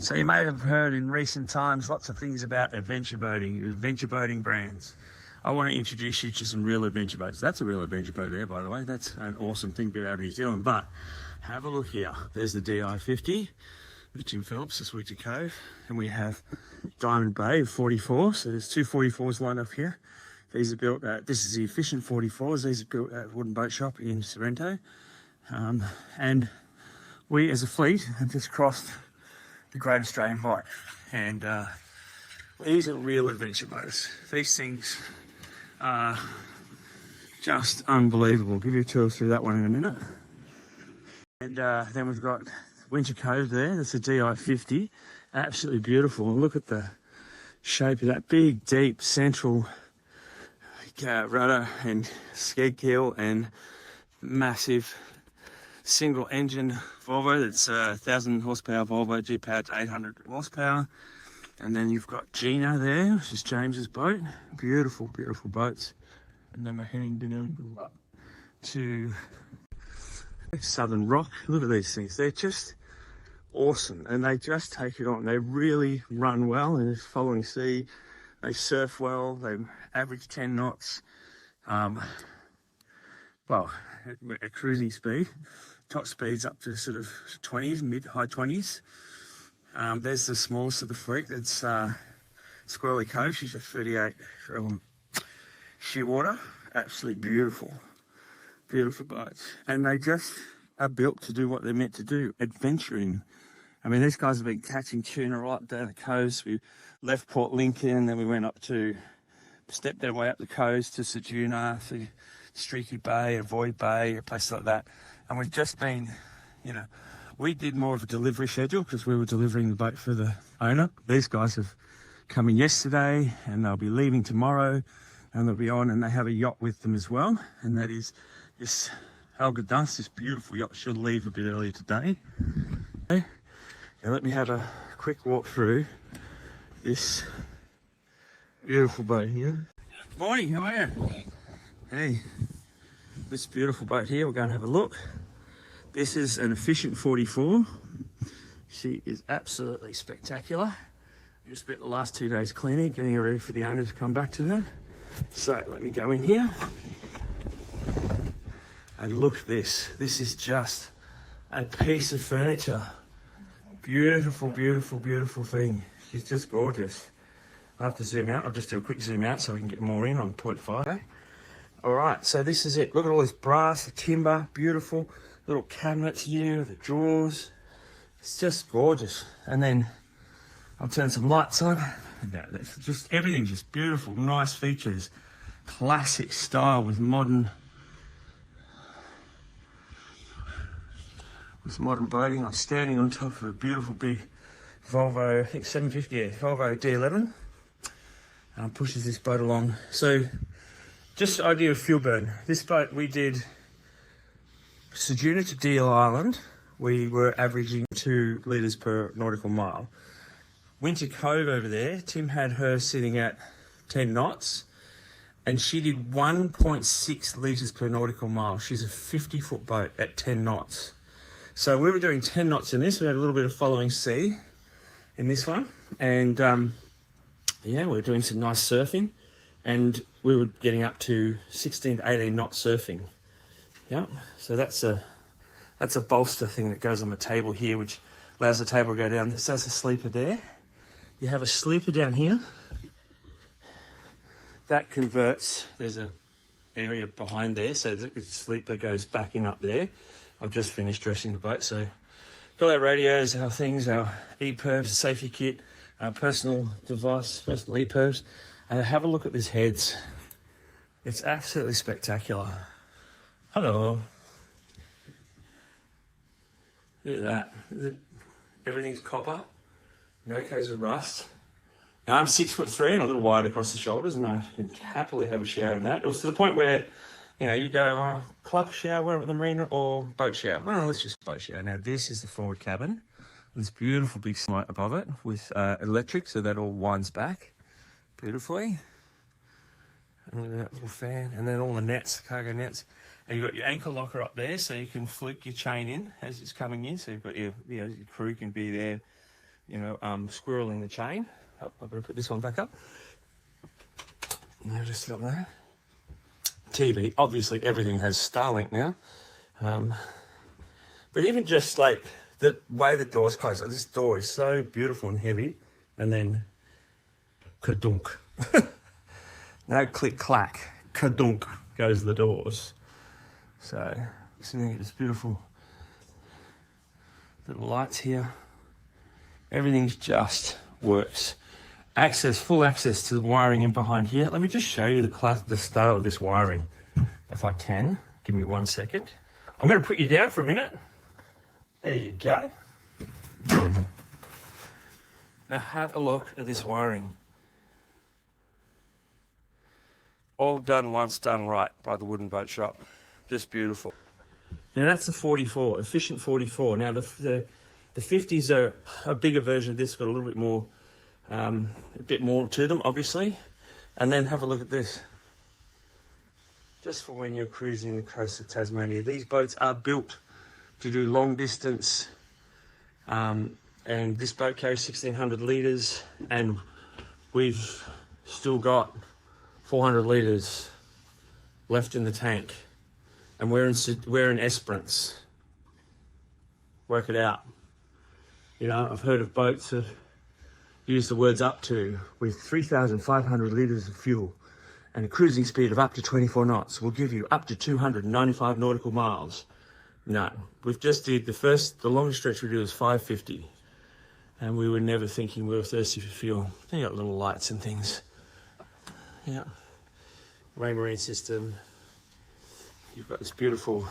So you may have heard in recent times lots of things about adventure boating brands. I want to introduce you to some real adventure boats. That's a real adventure boat there, by the way. That's an awesome thing to be out of New Zealand. But have a look here. There's the DI-50, the Tim Phillips, the Sweetie Cove. And we have Diamond Bay 44. So there's two 44s lined up here. These are built at, this is the efficient 44s. These are built at a wooden boat shop in Sorrento. And we as a fleet have just crossed the Great Australian Bight, and these are real adventure boats. These things are just unbelievable. I'll give you a tour through that one in a minute. And then we've got Winter Cove there. That's a DI-50, absolutely beautiful. And look at the shape of that big, deep, central rudder and skeg keel and massive single engine Volvo. That's 1,000 horsepower Volvo, G-powered to 800 horsepower. And then you've got Gina there, which is James's boat. Beautiful, beautiful boats. And then we're heading down up to Southern Rock. Look at these things. They're just awesome. And they just take it on. They really run well in this following sea. They surf well. They average 10 knots. Well, at cruising speed. Top speeds up to sort of 20s, mid-high 20s. There's the smallest of the fleet. That's Squirrely Cove. She's a 38 shearwater. Absolutely beautiful. Beautiful boats. And they just are built to do what they're meant to do, adventuring. I mean, these guys have been catching tuna right down the coast. We left Port Lincoln, then we went up to, stepped our way up the coast to Sejuna, to Streaky Bay, Avoid Bay, a place like that. And we've just been, you know, we did more of a delivery schedule because we were delivering the boat for the owner. These guys have come in yesterday and they'll be leaving tomorrow and they'll be on, and they have a yacht with them as well. And that is this Helga Dust, this beautiful yacht. She'll leave a bit earlier today. Okay. Now let me have a quick walk through this beautiful boat here. Morning, how are you? Hey, this beautiful boat here, we're going to have a look. This is an efficient 44. She is absolutely spectacular. Just spent the last 2 days cleaning, getting her ready for the owner to come back to her. So let me go in here. And look at this. This is just a piece of furniture. Beautiful, beautiful, beautiful thing. She's just gorgeous. I'll have to zoom out. I'll just do a quick zoom out so we can get more in on 0.5. Okay. All right, so this is it. Look at all this brass, the timber, beautiful. Little cabinets here, the drawers. It's just gorgeous. And then I'll turn some lights on. That's just, everything's just beautiful, nice features. Classic style with modern boating. I'm standing on top of a beautiful big Volvo, I think 750, yeah, Volvo D11. Pushes this boat along. So just the idea of fuel burn. This boat we did Sejuna to Deal Island. We were averaging 2 litres per nautical mile. Winter Cove over there, Tim had her sitting at 10 knots and she did 1.6 litres per nautical mile. She's a 50-foot boat at 10 knots. So we were doing 10 knots in this. We had a little bit of following sea in this one. And yeah, we were doing some nice surfing. And we were getting up to 16 to 18 knot surfing. Yeah, so that's a bolster thing that goes on the table here, which allows the table to go down. This has a sleeper there. You have a sleeper down here. That converts, there's an area behind there, so the sleeper goes back in up there. I've just finished dressing the boat, so got our radios, our things, our EPIRBs, safety kit, our personal device, personal EPIRBs. And have a look at this heads. It's absolutely spectacular. Hello. Look at that. Everything's copper. No case of rust. Now I'm 6'3" and a little wide across the shoulders, and I can happily have a shower in that. It was to the point where, you know, you go club shower at the marina or boat shower. Well, let's just boat shower. Now this is the forward cabin. This beautiful big light above it with electric, so that all winds back beautifully. And look at that little fan, and then all the nets, cargo nets. And you've got your anchor locker up there, so you can flick your chain in as it's coming in. So you've got your crew can be there squirreling the chain. Oh, I've got to put this one back up. No, just up there. TV, obviously everything has Starlink now. But even just like the way the door's closed, like this door is so beautiful and heavy, and then kadunk. No click clack, kadunk goes the doors. So sitting at this beautiful little lights here. Everything's just works. Full access to the wiring in behind here. Let me just show you the style of this wiring, if I can. Give me 1 second. I'm going to put you down for a minute. There you go. Now have a look at this wiring. All done once, done right by the Wooden Boat Shop. Just beautiful. Now that's the 44, efficient 44. Now the 50s are a bigger version of this, got a little bit more, a bit more to them, obviously. And then have a look at this. Just for when you're cruising the coast of Tasmania. These boats are built to do long distance, and this boat carries 1,600 litres, and we've still got 400 litres left in the tank, and we're in Esperance. Work it out. I've heard of boats that use the words up to with 3,500 litres of fuel and a cruising speed of up to 24 knots will give you up to 295 nautical miles. No, we've just did the longest stretch we did was 550, and we were never thinking we were thirsty for fuel. They got little lights and things. Yeah. Rain marine system. You've got this beautiful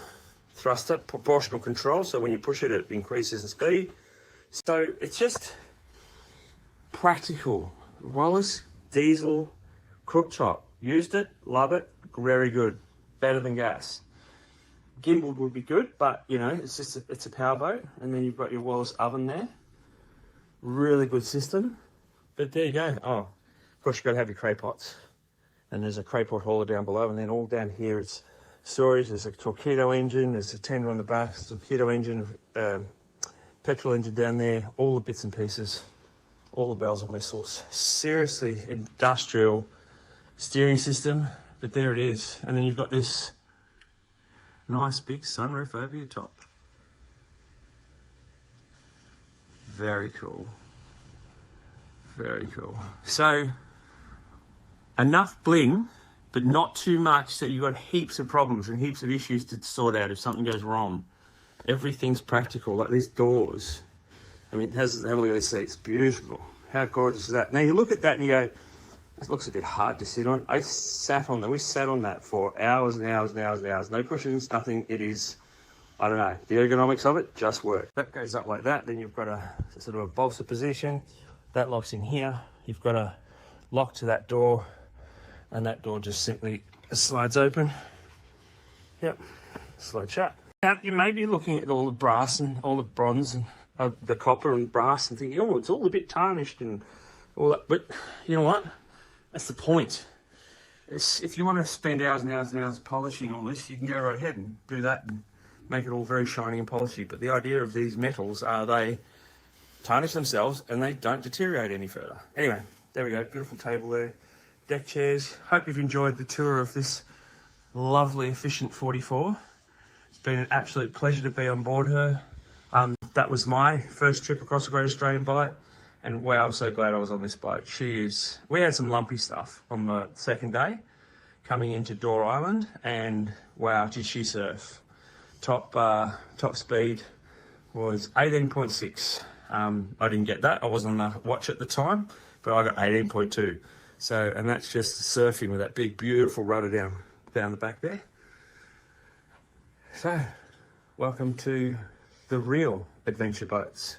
thruster, proportional control, so when you push it, it increases in speed. So it's just practical. Wallace, diesel, cooktop. Used it, love it, very good. Better than gas. Gimbal would be good, but it's a power boat, and then you've got your Wallace oven there. Really good system. But there you go. Oh, of course you've got to have your cray pots. And there's a cray pot hauler down below, and then all down here it's storage. There's a torpedo engine, there's a tender on the back, torpedo engine, petrol engine down there, all the bits and pieces, all the bells and whistles. Seriously industrial steering system, but there it is. And then you've got this nice big sunroof over your top. Very cool. Very cool. So, enough bling, but not too much that you've got heaps of problems and heaps of issues to sort out if something goes wrong. Everything's practical, like these doors. I mean, have a look at this seat, it's beautiful. How gorgeous is that? Now you look at that and you go, it looks a bit hard to sit on. We sat on that for hours and hours and hours and hours. No cushions, nothing. It is, I don't know, the ergonomics of it just work. That goes up like that, then you've got a sort of a bolster position. That locks in here. You've got a lock to that door, and that door just simply slides open. Yep, slide shut. Now you may be looking at all the brass and all the bronze and the copper and brass and thinking, oh, it's all a bit tarnished and all that. But you know what? That's the point. If you want to spend hours and hours and hours polishing all this, you can go right ahead and do that and make it all very shiny and polishy. But the idea of these metals are they tarnish themselves and they don't deteriorate any further. Anyway, there we go. Beautiful table there. Deck chairs. Hope you've enjoyed the tour of this lovely, efficient 44. It's been an absolute pleasure to be on board her. That was my first trip across the Great Australian Bight. And wow, I'm so glad I was on this boat. We had some lumpy stuff on the second day coming into Door Island, and wow, did she surf. Top speed was 18.6. I didn't get that. I wasn't on the watch at the time, but I got 18.2. So, and that's just surfing with that big, beautiful rudder down the back there. So, welcome to the real adventure boats.